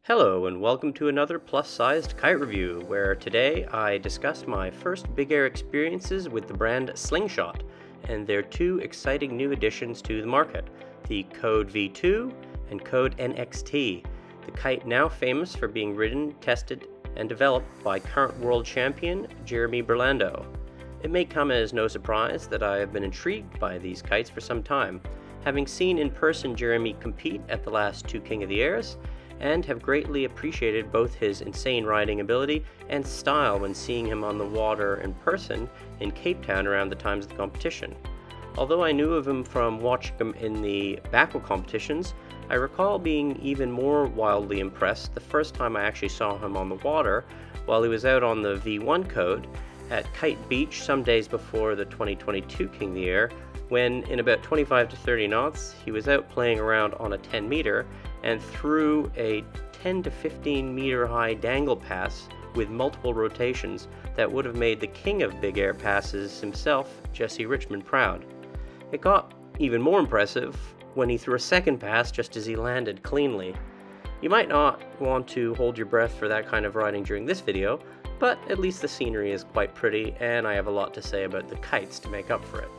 Hello and welcome to another plus-sized kite review, where today I discuss my first big air experiences with the brand Slingshot and their two exciting new additions to the market, the Code V2 and Code NXT, the kite now famous for being ridden, tested, and developed by current world champion Jeremy Burlando. It may come as no surprise that I have been intrigued by these kites for some time, having seen in person Jeremy compete at the last two King of the Airs, and have greatly appreciated both his insane riding ability and style when seeing him on the water in person in Cape Town around the times of the competition. Although I knew of him from watching him in the backhoe competitions, I recall being even more wildly impressed the first time I actually saw him on the water while he was out on the V1 Code at Kite Beach some days before the 2022 King of the Air, when in about 25 to 30 knots he was out playing around on a 10 meter and threw a 10 to 15 meter high dangle pass with multiple rotations that would have made the king of big air passes himself, Jesse Richmond, proud. It got even more impressive when he threw a second pass just as he landed cleanly. You might not want to hold your breath for that kind of riding during this video, but at least the scenery is quite pretty and I have a lot to say about the kites to make up for it.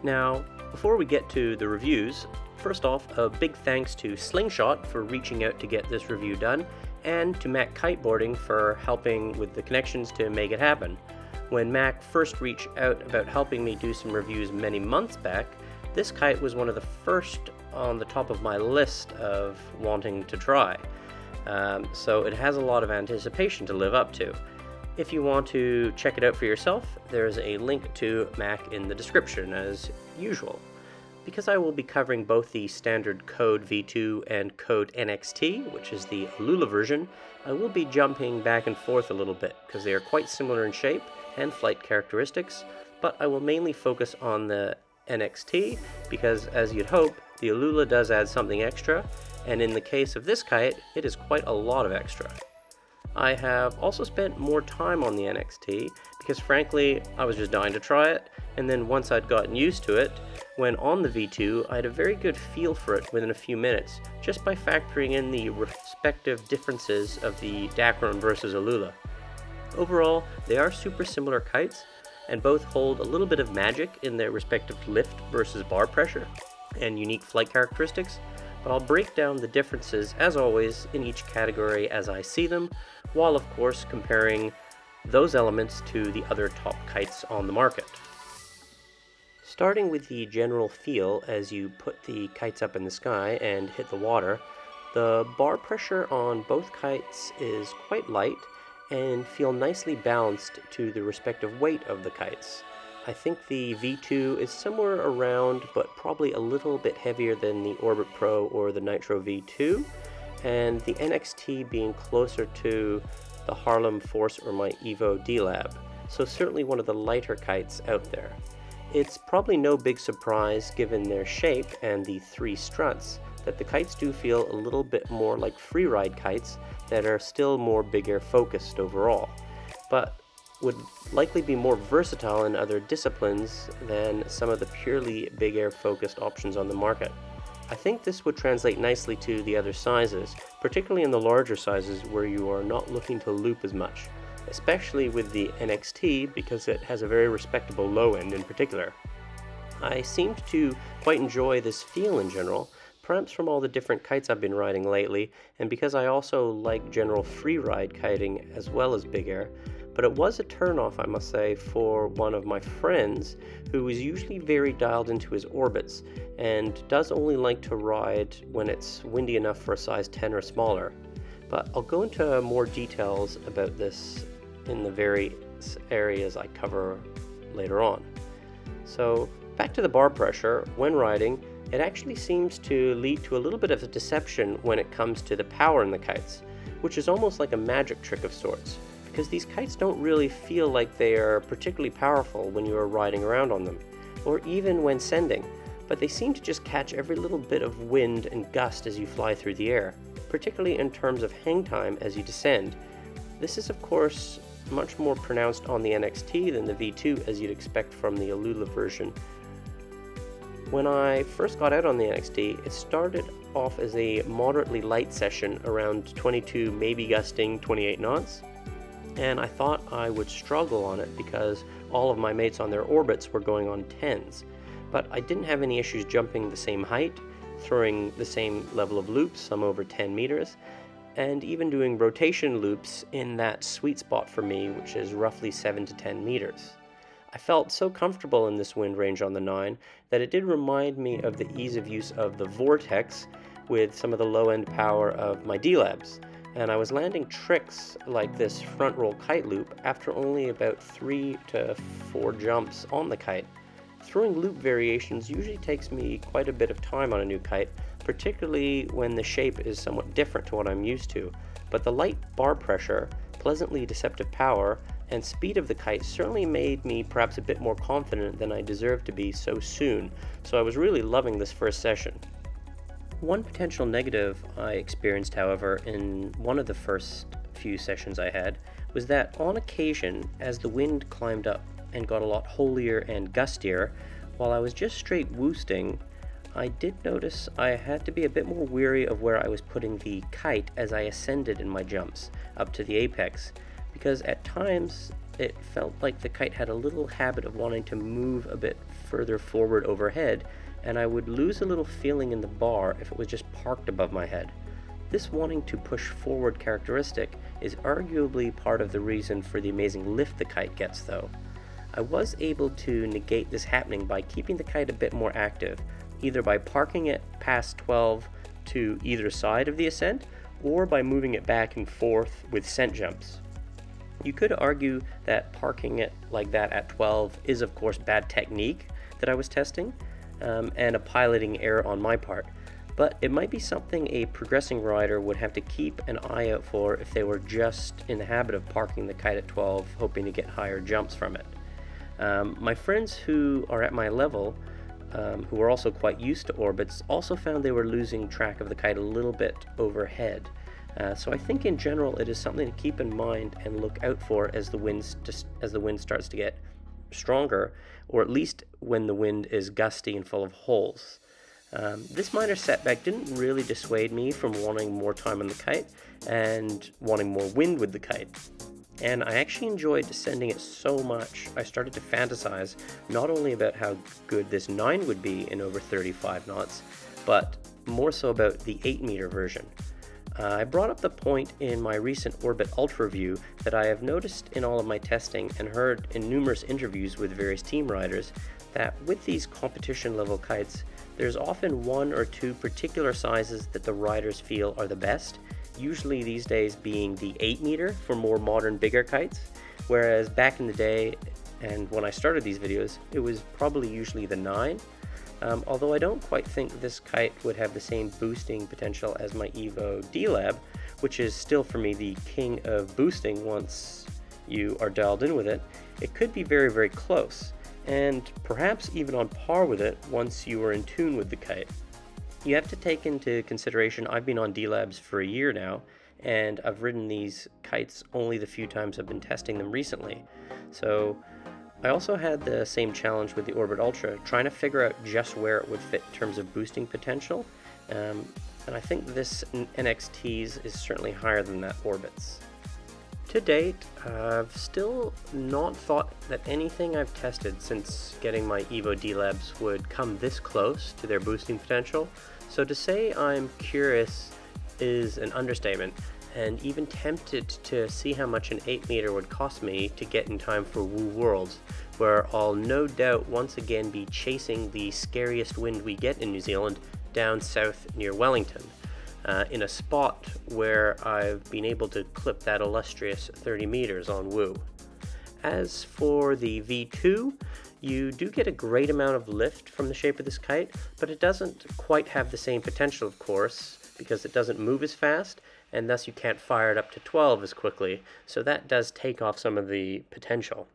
Now, before we get to the reviews, first off, a big thanks to Slingshot for reaching out to get this review done, and to Mac Kiteboarding for helping with the connections to make it happen. When Mac first reached out about helping me do some reviews many months back, this kite was one of the first on the top of my list of wanting to try. So it has a lot of anticipation to live up to. If you want to check it out for yourself, there's a link to Mac in the description as usual. Because I will be covering both the standard Code V2 and Code NXT, which is the Alula version, I will be jumping back and forth a little bit because they are quite similar in shape and flight characteristics, but I will mainly focus on the NXT because, as you'd hope, the Alula does add something extra, and in the case of this kite, it is quite a lot of extra. I have also spent more time on the NXT because frankly I was just dying to try it, and then once I'd gotten used to it, when on the V2 I had a very good feel for it within a few minutes just by factoring in the respective differences of the Dacron versus Alula. Overall, they are super similar kites and both hold a little bit of magic in their respective lift versus bar pressure and unique flight characteristics, but I'll break down the differences as always in each category as I see them, while of course comparing those elements to the other top kites on the market. Starting with the general feel as you put the kites up in the sky and hit the water, the bar pressure on both kites is quite light and feel nicely balanced to the respective weight of the kites. I think the V2 is somewhere around, but probably a little bit heavier than the Orbit Pro or the Nitro V2, and the NXT being closer to the Harlem Force or my Evo D-Lab, so certainly one of the lighter kites out there. It's probably no big surprise given their shape and the three struts that the kites do feel a little bit more like freeride kites that are still more big air focused overall, but would likely be more versatile in other disciplines than some of the purely big air focused options on the market. I think this would translate nicely to the other sizes, particularly in the larger sizes where you are not looking to loop as much, especially with the NXT because it has a very respectable low end in particular. I seemed to quite enjoy this feel in general, perhaps from all the different kites I've been riding lately, and because I also like general freeride kiting as well as big air. But it was a turnoff, I must say, for one of my friends who is usually very dialed into his orbits and does only like to ride when it's windy enough for a size 10 or smaller. But I'll go into more details about this in the various areas I cover later on. So back to the bar pressure, when riding, it actually seems to lead to a little bit of a deception when it comes to the power in the kites, which is almost like a magic trick of sorts, because these kites don't really feel like they are particularly powerful when you are riding around on them, or even when sending, but they seem to just catch every little bit of wind and gust as you fly through the air, particularly in terms of hang time as you descend. This is of course much more pronounced on the NXT than the V2 as you'd expect from the Alula version. When I first got out on the NXT, it started off as a moderately light session around 22, maybe gusting 28 knots, and I thought I would struggle on it because all of my mates on their orbits were going on 10s. But I didn't have any issues jumping the same height, throwing the same level of loops, some over 10 meters, and even doing rotation loops in that sweet spot for me, which is roughly 7 to 10 meters. I felt so comfortable in this wind range on the 9 that it did remind me of the ease of use of the Vortex with some of the low-end power of my D-Labs, and I was landing tricks like this front roll kite loop after only about 3 to 4 jumps on the kite. Throwing loop variations usually takes me quite a bit of time on a new kite, particularly when the shape is somewhat different to what I'm used to, but the light bar pressure, pleasantly deceptive power, and speed of the kite certainly made me perhaps a bit more confident than I deserved to be so soon, so I was really loving this first session. One potential negative I experienced, however, in one of the first few sessions I had, was that on occasion, as the wind climbed up and got a lot holier and gustier, while I was just straight woosting, I did notice I had to be a bit more wary of where I was putting the kite as I ascended in my jumps up to the apex, because at times it felt like the kite had a little habit of wanting to move a bit further forward overhead, and I would lose a little feeling in the bar if it was just parked above my head. This wanting to push forward characteristic is arguably part of the reason for the amazing lift the kite gets though. I was able to negate this happening by keeping the kite a bit more active, either by parking it past 12 to either side of the ascent, or by moving it back and forth with scent jumps. You could argue that parking it like that at 12 is of course bad technique that I was testing, and a piloting error on my part, but it might be something a progressing rider would have to keep an eye out for if they were just in the habit of parking the kite at 12, hoping to get higher jumps from it. My friends who are at my level, who are also quite used to orbits, also found they were losing track of the kite a little bit overhead. So I think in general it is something to keep in mind and look out for as the wind starts to get stronger, or at least when the wind is gusty and full of holes. This minor setback didn't really dissuade me from wanting more time on the kite and wanting more wind with the kite. And I actually enjoyed descending it so much, I started to fantasize not only about how good this 9 would be in over 35 knots, but more so about the 8-meter version. I brought up the point in my recent Orbit Ultra review that I have noticed in all of my testing and heard in numerous interviews with various team riders that with these competition level kites, there's often 1 or 2 particular sizes that the riders feel are the best, usually these days being the 8-meter for more modern bigger kites, whereas back in the day and when I started these videos, it was probably usually the 9. Although I don't quite think this kite would have the same boosting potential as my Evo D-Lab, which is still for me the king of boosting once you are dialed in with it. It could be very, very close, and perhaps even on par with it once you are in tune with the kite. You have to take into consideration I've been on D-Labs for a year now, and I've ridden these kites only the few times I've been testing them recently. So I also had the same challenge with the Orbit Ultra, trying to figure out just where it would fit in terms of boosting potential, and I think this NXT's is certainly higher than that Orbit's. To date, I've still not thought that anything I've tested since getting my Evo D-Labs would come this close to their boosting potential, so to say I'm curious is an understatement, and even tempted to see how much an 8-meter would cost me to get in time for Woo Worlds, where I'll no doubt once again be chasing the scariest wind we get in New Zealand down south near Wellington, in a spot where I've been able to clip that illustrious 30 meters on Woo. As for the V2, you do get a great amount of lift from the shape of this kite, but it doesn't quite have the same potential, of course, because it doesn't move as fast, and thus you can't fire it up to 12 as quickly, so that does take off some of the potential.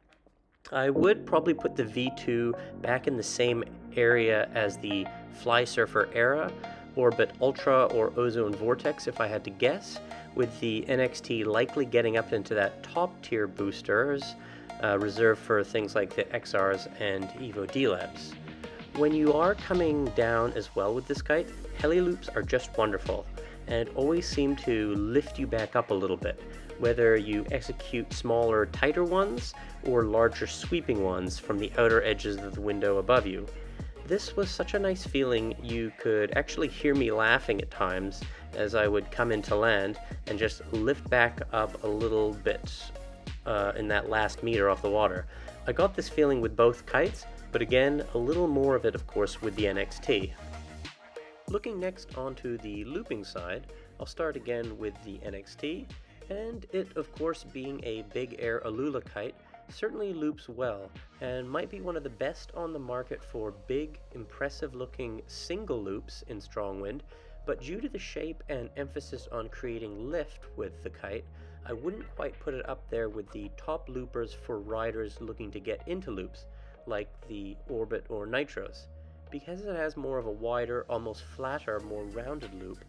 I would probably put the V2 back in the same area as the Fly Surfer Era, Orbit Ultra, or Ozone Vortex if I had to guess, with the NXT likely getting up into that top tier boosters reserved for things like the XRs and Evo D-Labs. When you are coming down as well with this kite, heli loops are just wonderful and always seem to lift you back up a little bit, whether you execute smaller, tighter ones or larger sweeping ones from the outer edges of the window above you. This was such a nice feeling. You could actually hear me laughing at times as I would come into land and just lift back up a little bit in that last meter off the water. I got this feeling with both kites, but again, a little more of it, of course, with the NXT. Looking next onto the looping side, I'll start again with the NXT, and it, of course, being a big air Alula kite, certainly loops well, and might be one of the best on the market for big, impressive-looking single loops in strong wind, but due to the shape and emphasis on creating lift with the kite, I wouldn't quite put it up there with the top loopers for riders looking to get into loops, like the Orbit or Nitros, because it has more of a wider, almost flatter, more rounded loop,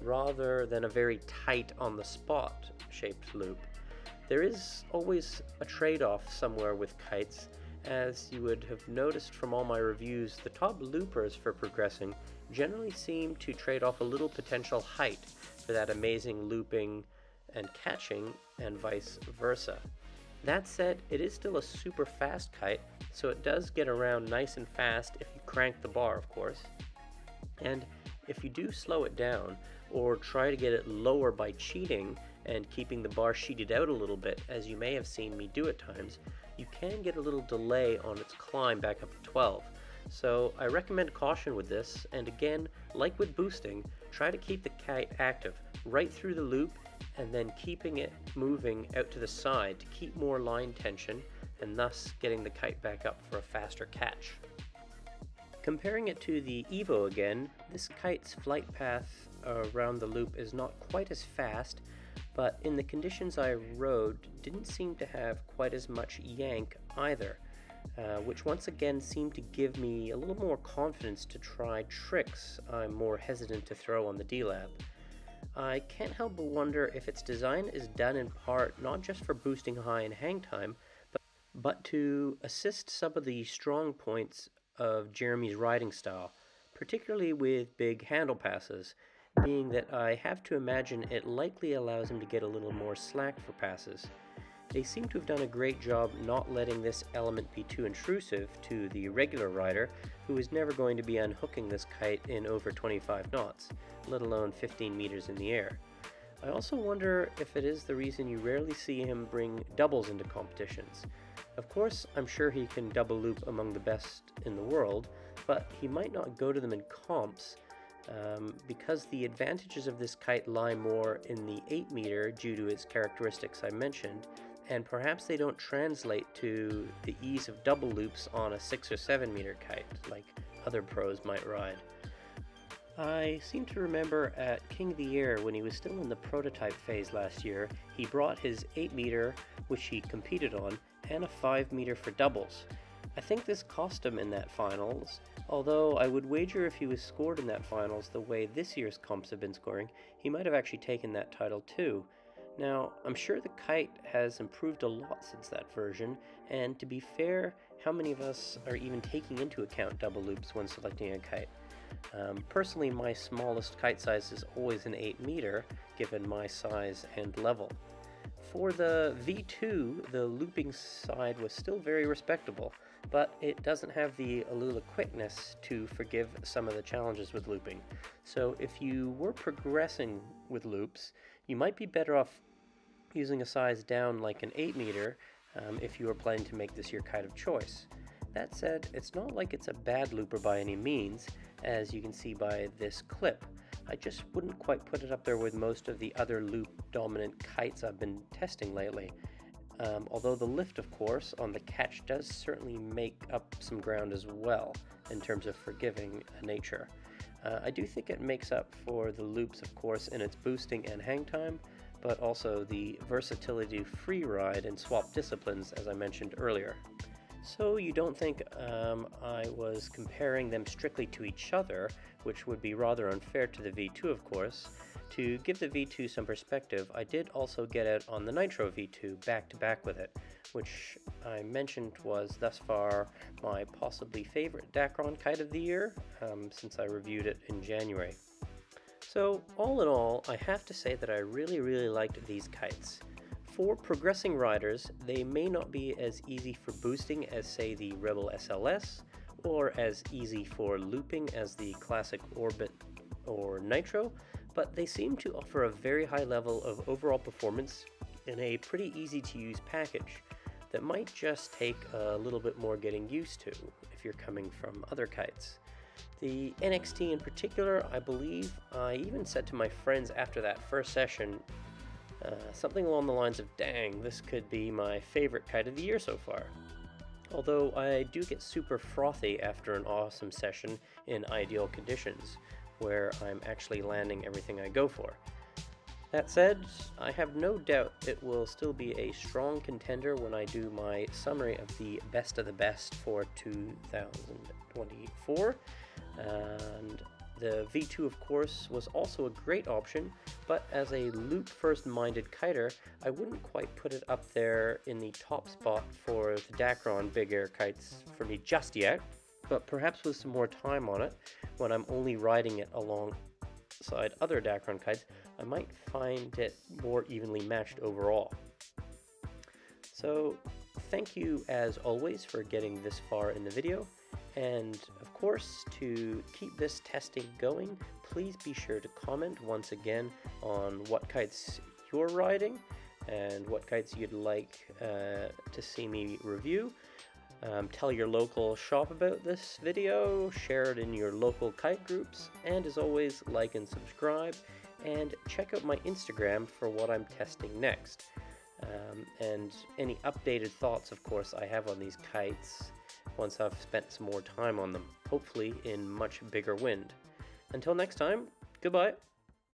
rather than a very tight on-the-spot shaped loop. There is always a trade-off somewhere with kites. As you would have noticed from all my reviews, the top loopers for progressing generally seem to trade off a little potential height for that amazing looping and catching, and vice versa. That said, it is still a super fast kite, so it does get around nice and fast if you crank the bar, of course. And if you do slow it down, or try to get it lower by cheating and keeping the bar sheeted out a little bit, as you may have seen me do at times, you can get a little delay on its climb back up to 12. So I recommend caution with this, and again, like with boosting, try to keep the kite active right through the loop and then keeping it moving out to the side to keep more line tension and thus getting the kite back up for a faster catch. Comparing it to the Evo again, this kite's flight path around the loop is not quite as fast, but in the conditions I rode didn't seem to have quite as much yank either, which once again seemed to give me a little more confidence to try tricks I'm more hesitant to throw on the D-Lab. I can't help but wonder if its design is done in part not just for boosting high and hang time, but to assist some of the strong points of Jeremy's riding style, particularly with big handle passes, being that I have to imagine it likely allows him to get a little more slack for passes. They seem to have done a great job not letting this element be too intrusive to the regular rider, who is never going to be unhooking this kite in over 25 knots, let alone 15 meters in the air. I also wonder if it is the reason you rarely see him bring doubles into competitions. Of course, I'm sure he can double loop among the best in the world, but he might not go to them in comps, because the advantages of this kite lie more in the 8 meter due to its characteristics I mentioned, and perhaps they don't translate to the ease of double loops on a 6 or 7 meter kite, like other pros might ride. I seem to remember at King of the Air, when he was still in the prototype phase last year, he brought his 8 meter, which he competed on, and a 5 meter for doubles. I think this cost him in that finals, although I would wager if he was scored in that finals the way this year's comps have been scoring, he might have actually taken that title too. Now, I'm sure the kite has improved a lot since that version, and to be fair, how many of us are even taking into account double loops when selecting a kite? Personally, my smallest kite size is always an 8 meter, given my size and level. For the V2, the looping side was still very respectable, but it doesn't have the Alula quickness to forgive some of the challenges with looping. So if you were progressing with loops, you might be better off using a size down like an 8 meter if you are planning to make this your kite of choice. That said, it's not like it's a bad looper by any means, as you can see by this clip. I just wouldn't quite put it up there with most of the other loop-dominant kites I've been testing lately. Although the lift, of course, on the catch does certainly make up some ground as well, in terms of forgiving nature. I do think it makes up for the loops, of course, in its boosting and hang time, but also the versatility to free ride and swap disciplines, as I mentioned earlier. So you don't think I was comparing them strictly to each other, which would be rather unfair to the V2, of course. To give the V2 some perspective, I did also get out on the Nitro V2 back to back with it, which I mentioned was thus far my possibly favorite Dacron kite of the year, since I reviewed it in January. So all in all, I have to say that I really liked these kites. For progressing riders, they may not be as easy for boosting as say the Rebel SLS, or as easy for looping as the classic Orbit or Nitro, but they seem to offer a very high level of overall performance in a pretty easy to use package that might just take a little bit more getting used to if you're coming from other kites. The NXT in particular, I believe, I even said to my friends after that first session, something along the lines of, dang, this could be my favorite kite of the year so far. Although I do get super frothy after an awesome session in ideal conditions, where I'm actually landing everything I go for. That said, I have no doubt it will still be a strong contender when I do my summary of the best of the best for 2024. And the V2, of course, was also a great option, but as a loop-first-minded kiter, I wouldn't quite put it up there in the top spot for the Dacron big air kites for me just yet, but perhaps with some more time on it, when I'm only riding it alongside other Dacron kites, I might find it more evenly matched overall. So, thank you as always for getting this far in the video. And of course, to keep this testing going, please be sure to comment once again on what kites you're riding and what kites you'd like to see me review. Tell your local shop about this video, share it in your local kite groups, and as always, like and subscribe, and check out my Instagram for what I'm testing next. And any updated thoughts, of course, I have on these kites once I've spent some more time on them, hopefully in much bigger wind. Until next time, goodbye.